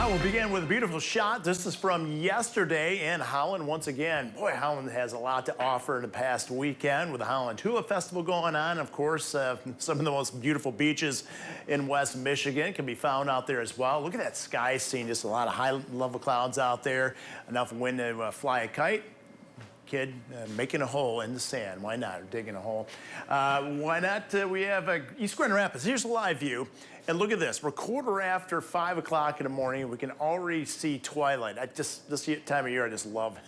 We'll begin with a beautiful shot. This is from yesterday in Holland. Once again, boy, Holland has a lot to offer in the past weekend with the Holland Tulip Festival going on. Of course, some of the most beautiful beaches in West Michigan can be found out there as well. Look at that sky scene. Just a lot of high-level clouds out there. Enough wind to fly a kite. Kid making a hole in the sand. Why not? Digging a hole. Why not? We have East Grand Rapids. Here's a live view. And look at this. We're quarter after 5 o'clock in the morning. We can already see twilight. This time of year, I just love.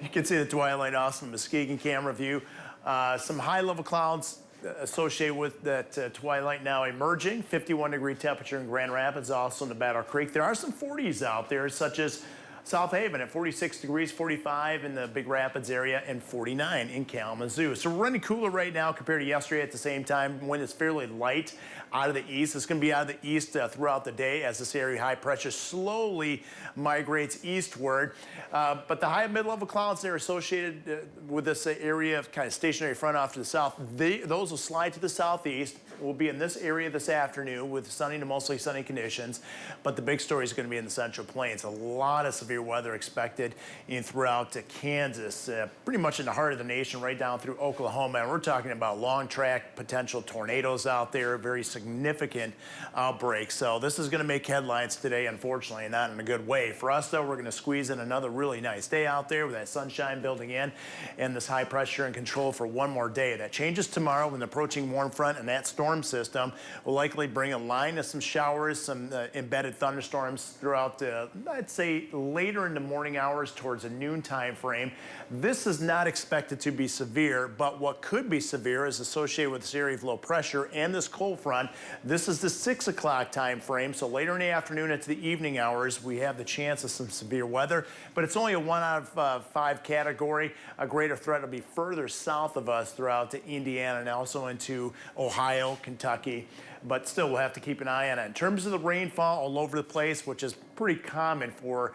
You can see the twilight awesome Muskegon camera view. Some high-level clouds associated with that twilight now emerging. 51-degree temperature in Grand Rapids, also in the Battle Creek. There are some 40s out there, such as South Haven at 46 degrees, 45 in the Big Rapids area, and 49 in Kalamazoo. So we're running cooler right now compared to yesterday at the same time. Wind is fairly light out of the east. It's going to be out of the east throughout the day as this area high pressure slowly migrates eastward. But the high and mid-level clouds that are associated with this area of kind of stationary front off to the south, those will slide to the southeast. We'll be in this area this afternoon with sunny to mostly sunny conditions. But the big story is going to be in the Central Plains. A lot of severe weather expected throughout Kansas, pretty much in the heart of the nation, right down through Oklahoma. And we're talking about long track potential tornadoes out there, very significant outbreaks. So this is going to make headlines today, unfortunately, and not in a good way. For us, though, we're going to squeeze in another really nice day out there with that sunshine building in and this high pressure and control for one more day. That changes tomorrow with an approaching warm front, and that storm system will likely bring a line of some showers, some embedded thunderstorms throughout, I'd say, later in the morning hours towards a noon time frame. This is not expected to be severe, but what could be severe is associated with this area of low pressure and this cold front. This is the 6 o'clock time frame, so later in the afternoon into the evening hours, we have the chance of some severe weather, but it's only a 1 out of 5 category. A greater threat will be further south of us throughout to Indiana and also into Ohio, Kentucky, but still we'll have to keep an eye on it. In terms of the rainfall all over the place, which is pretty common for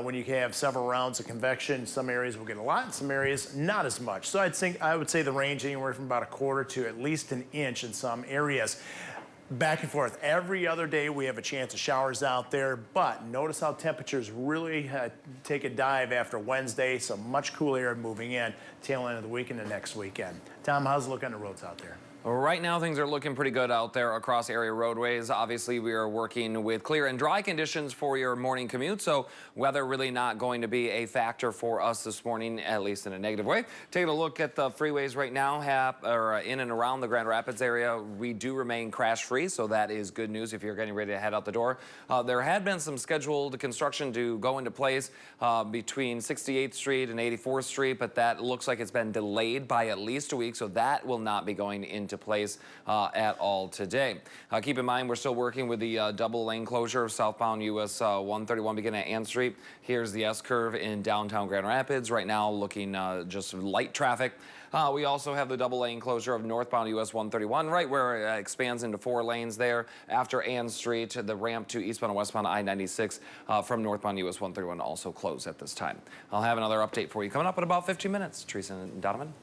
when you have several rounds of convection, some areas will get a lot, in some areas not as much. So I would say the range anywhere from about a quarter to at least an inch in some areas. Back and forth. Every other day we have a chance of showers out there, but notice how temperatures really take a dive after Wednesday, so much cooler air moving in tail end of the weekend and next weekend. Tom, how's it look on the roads out there? Right now, things are looking pretty good out there across area roadways. Obviously, we are working with clear and dry conditions for your morning commute, so weather really not going to be a factor for us this morning, at least in a negative way. Taking a look at the freeways right now, in and around the Grand Rapids area, we do remain crash-free, so that is good news if you're getting ready to head out the door. There had been some scheduled construction to go into place between 68th Street and 84th Street, but that looks like it's been delayed by at least a week, so that will not be going into place at all today. Keep in mind, we're still working with the double lane closure of southbound US 131 beginning at Ann Street. Here's the S-curve in downtown Grand Rapids. Right now, looking just light traffic. We also have the double lane closure of northbound US 131, right where it expands into 4 lanes there. After Ann Street, the ramp to eastbound and westbound I-96 from northbound US 131 also closed at this time. I'll have another update for you coming up in about 15 minutes. Teresa and Donovan.